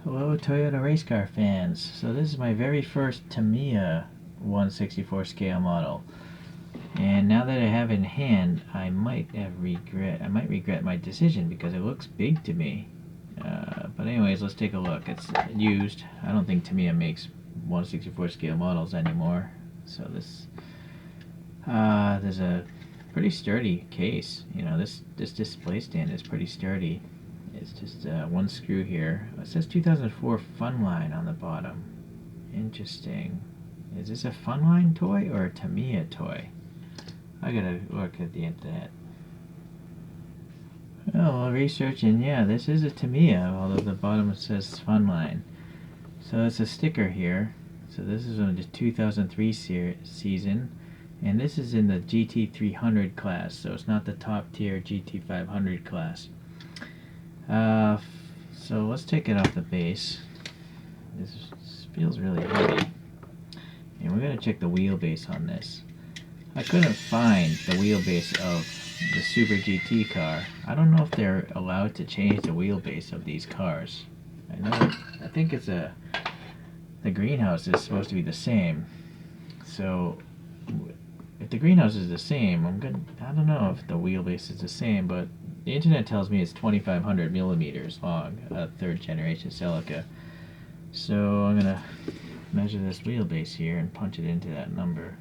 Hello Toyota race car fans. So this is my very first Tamiya 1/64 scale model. And now that I have it in hand, I might regret my decision because it looks big to me. But anyways, let's take a look. It's used. I don't think Tamiya makes 1/64 scale models anymore. So there's a pretty sturdy case. You know, this display stand is pretty sturdy. It's just one screw here. It says 2004 Funline on the bottom. Interesting. Is this a Funline toy or a Tamiya toy? I gotta look at the internet. Oh, researching, yeah, this is a Tamiya, although the bottom it says Funline. So it's a sticker here. So this is on the 2003 season, and this is in the GT300 class, so it's not the top tier GT500 class. So let's take it off the base. This feels really heavy. And we're going to check the wheelbase on this. I couldn't find the wheelbase of the SuperGT car. I don't know if they're allowed to change the wheelbase of these cars. I think it's the greenhouse is supposed to be the same. So if the greenhouse is the same, I don't know if the wheelbase is the same, but the internet tells me it's 2,500 millimeters long, a third generation Celica. So I'm gonna measure this wheelbase here and punch it into that number.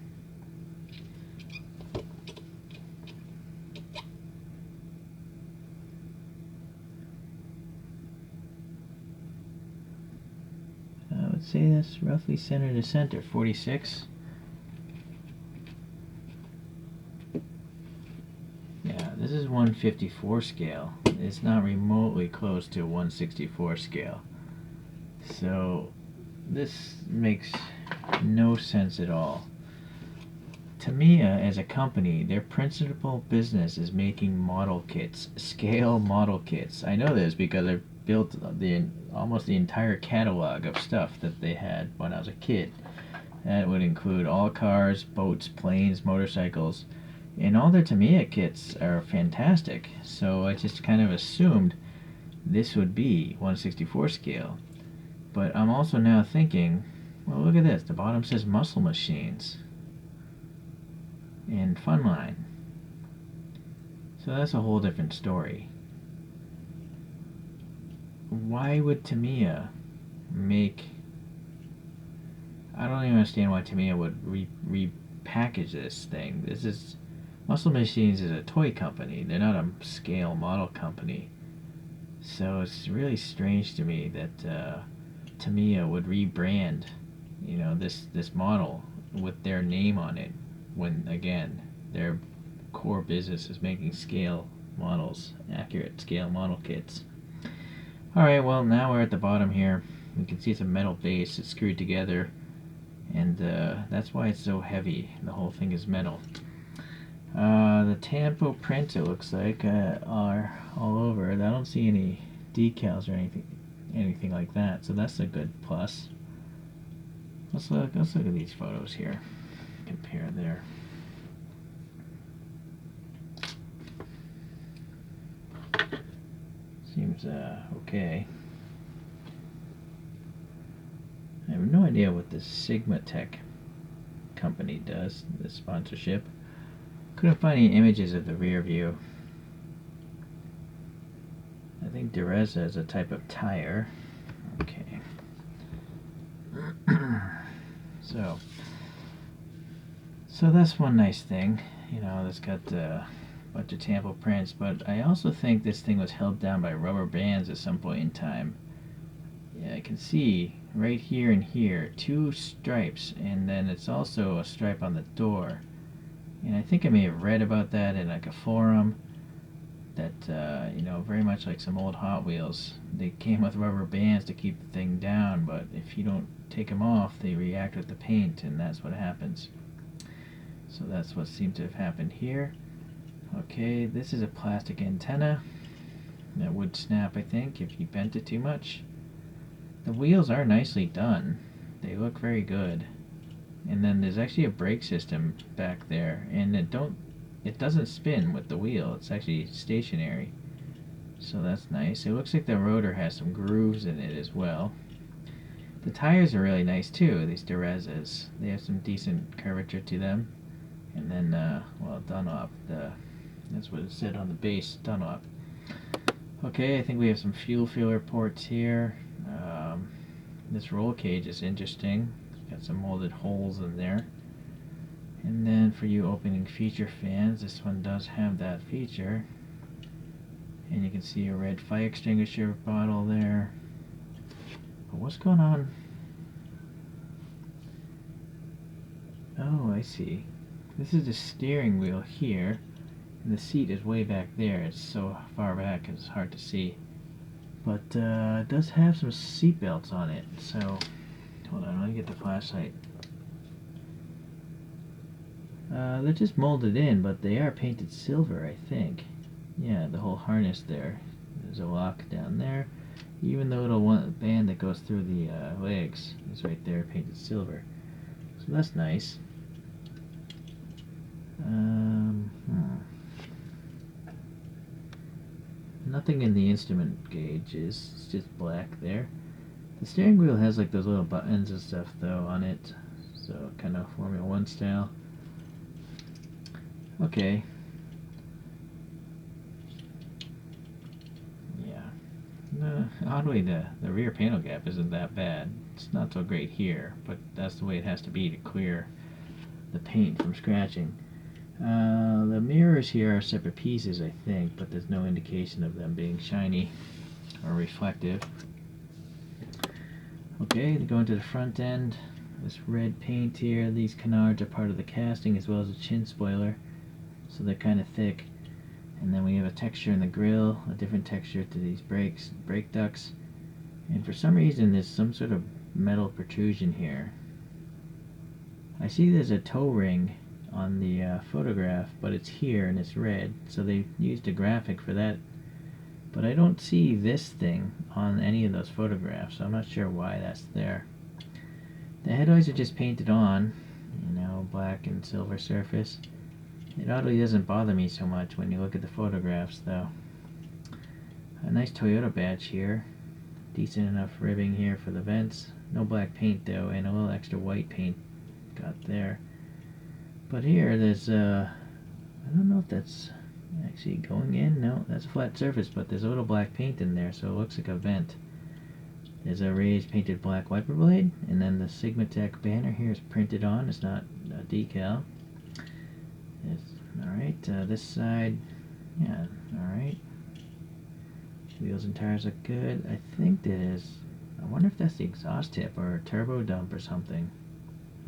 I would say that's roughly center to center, 46. Yeah, this is 154 scale. It's not remotely close to 164 scale. So this makes no sense at all. Tamiya as a company, their principal business is making model kits, scale model kits. I know this because I've built almost the entire catalog of stuff that they had when I was a kid. That would include all cars, boats, planes, motorcycles, and all their Tamiya kits are fantastic. So I just kind of assumed this would be 1/64 scale. But I'm also now thinking, well, look at this. The bottom says Muscle Machines and Funline. So that's a whole different story. Why would Tamiya make... I don't even understand why Tamiya would repackage this thing. Muscle Machines is a toy company. They're not a scale model company. So it's really strange to me that Tamiya would rebrand, you know, this model with their name on it, when again their core business is making scale models, accurate scale model kits. Alright, well, now we're at the bottom here. You can see it's a metal base. It's screwed together, and that's why it's so heavy. The whole thing is metal. The tampo prints, it looks like, are all over it. I don't see any decals or anything like that, so that's a good plus. Let's look at these photos here. Compare there. Seems okay. I have no idea what this Sigma Tech company does, this sponsorship. Couldn't find any images of the rear view. I think Dureza is a type of tire. Okay. So that's one nice thing. You know, it's got a bunch of tampo prints, but I also think this thing was held down by rubber bands at some point in time. Yeah, I can see right here and here 2 stripes, and then it's also a stripe on the door. And I think I may have read about that in like a forum, that you know, very much like some old Hot Wheels, they came with rubber bands to keep the thing down, but if you don't take them off, they react with the paint, and that's what happens. So that's what seemed to have happened here. Okay, this is a plastic antenna that would snap, I think, if you bent it too much. The wheels are nicely done. They look very good. And then there's actually a brake system back there, and it doesn't spin with the wheel. It's actually stationary. So that's nice. It looks like the rotor has some grooves in it as well. The tires are really nice too, these Derezas. They have some decent curvature to them. And then, well, Dunlop. That's what it said on the base, Dunlop. Okay, I think we have some fuel filler ports here. This roll cage is interesting. Got some molded holes in there. And then for you opening feature fans, this one does have that feature. And you can see a red fire extinguisher bottle there. But what's going on? Oh, I see. This is the steering wheel here. And the seat is way back there. It's so far back it's hard to see. But it does have some seat belts on it. So, hold on, let me get the flashlight. They're just molded in, but they are painted silver, I think. Yeah, the whole harness there. There's a lock down there. Even the little band that goes through the legs is right there, painted silver. So that's nice. Nothing in the instrument gauges. It's just black there. The steering wheel has like those little buttons and stuff though on it. So kind of Formula 1 style. Okay. Yeah. Oddly, the rear panel gap isn't that bad. It's not so great here, but that's the way it has to be to clear the paint from scratching. The mirrors here are separate pieces, I think, but there's no indication of them being shiny or reflective. Okay, to go into the front end, this red paint here, these canards are part of the casting as well as the chin spoiler, so they're kind of thick. And then we have a texture in the grill, a different texture to these brake ducts. And for some reason there's some sort of metal protrusion here. I see there's a toe ring on the photograph, but it's here and it's red, so they used a graphic for that. But I don't see this thing on any of those photographs, so I'm not sure why that's there. The headlights are just painted on, you know, black and silver surface. It oddly doesn't bother me so much when you look at the photographs, though. A nice Toyota badge here. Decent enough ribbing here for the vents. No black paint, though, and a little extra white paint got there. But here, there's, I don't know if that's actually going in. No, that's a flat surface, but there's a little black paint in there, so it looks like a vent. There's a raised painted black wiper blade, and then the Sigmatech banner here is printed on. It's not a decal. Alright, this side, yeah, alright. Wheels and tires look good. I think that is, I wonder if that's the exhaust tip or a turbo dump or something.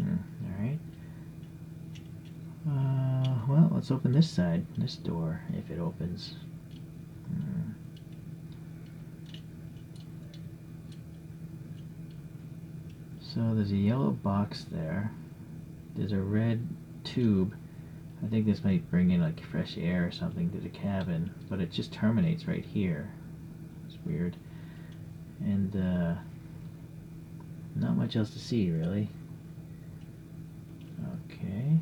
Alright. Well, let's open this side, this door, if it opens. So there's a yellow box there. There's a red tube. I think this might bring in like fresh air or something to the cabin, but it just terminates right here. It's weird. And not much else to see, really. Okay.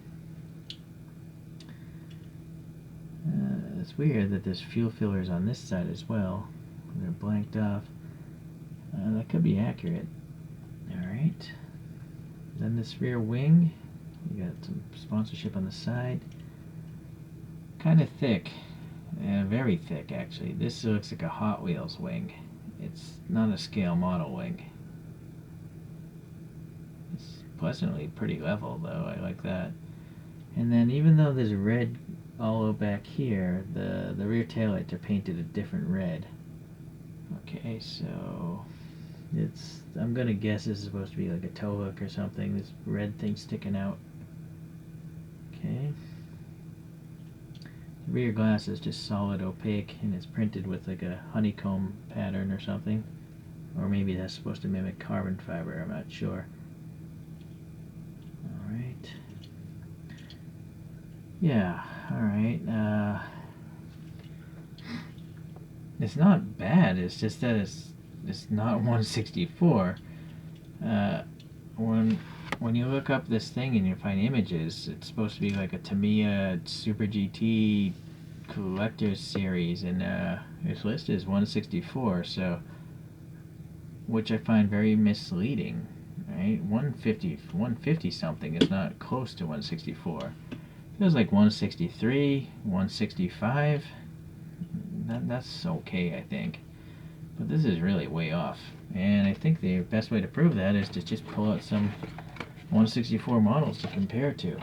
It's weird that there's fuel fillers on this side as well. They're blanked off. That could be accurate. Alright. Then this rear wing. We got some sponsorship on the side. Kind of thick. Very thick, actually. This looks like a Hot Wheels wing. It's not a scale model wing. It's pleasantly pretty level, though. I like that. And then even though there's red all over back here, the rear taillights are painted a different red. Okay, so it's, I'm gonna guess this is supposed to be like a tow hook or something. This red thing sticking out. Okay. The rear glass is just solid opaque, and it's printed with like a honeycomb pattern or something. Or maybe that's supposed to mimic carbon fiber, I'm not sure. Alright. Yeah, alright. It's not bad, it's just that it's not 164. When you look up this thing and you find images, it's supposed to be like a Tamiya SuperGT collector's series, and its list is 164, so, which I find very misleading. Right, 150 something is not close to 164. Feels like 163, 165. That's okay, I think. But this is really way off. And I think the best way to prove that is to just pull out some 164 models to compare to.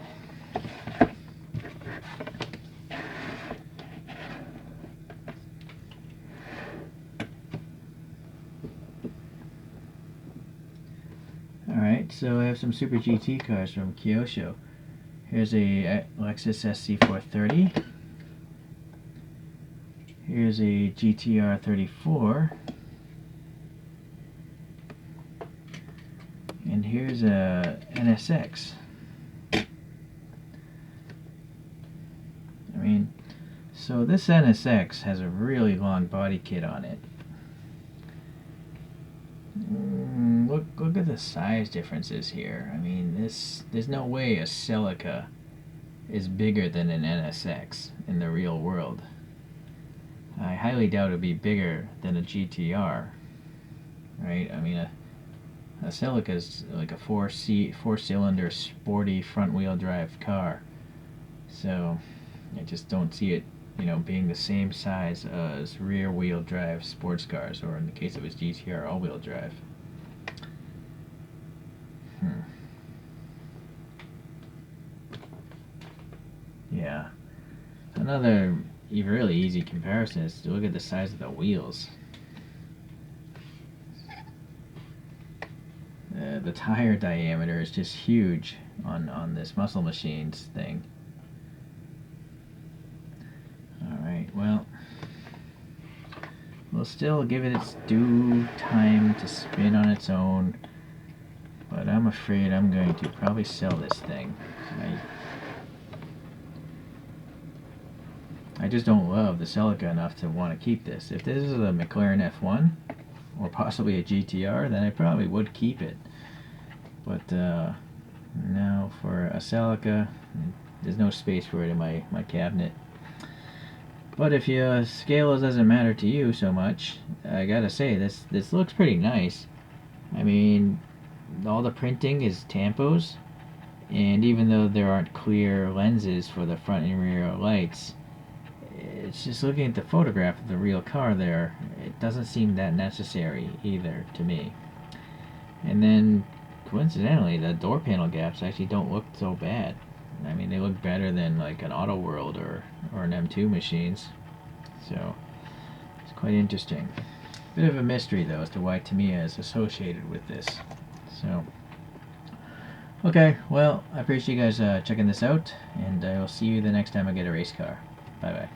Alright, so I have some Super GT cars from Kyosho. Here's a Lexus SC430. Here's a GTR 34. And here's a NSX. I mean, so this NSX has a really long body kit on it. Look at the size differences here. I mean, there's no way a Celica is bigger than an NSX in the real world. I highly doubt it would be bigger than a GTR, right? I mean, a Celica is like a four-cylinder, sporty front-wheel drive car. So I just don't see it, being the same size as rear-wheel drive sports cars, or in the case of its GTR, all-wheel drive. Yeah. Another really easy comparison is to look at the size of the wheels. The tire diameter is just huge on this Muscle Machines thing. Alright, well, we'll still give it its due time to spin on its own, but I'm afraid I'm going to probably sell this thing. I just don't love the Celica enough to want to keep this. If this is a McLaren F1, or possibly a GTR, then I probably would keep it. But no, for a Celica, there's no space for it in my cabinet. But if your scale doesn't matter to you so much, I gotta say, this looks pretty nice. I mean, all the printing is tampos, and even though there aren't clear lenses for the front and rear lights, it's just looking at the photograph of the real car there, it doesn't seem that necessary either to me. And then, coincidentally, the door panel gaps actually don't look so bad. I mean, they look better than like an Auto World or an M2 machines. So, it's quite interesting. Bit of a mystery, though, as to why Tamiya is associated with this. So, okay, well, I appreciate you guys checking this out, and I will see you the next time I get a race car. Bye-bye.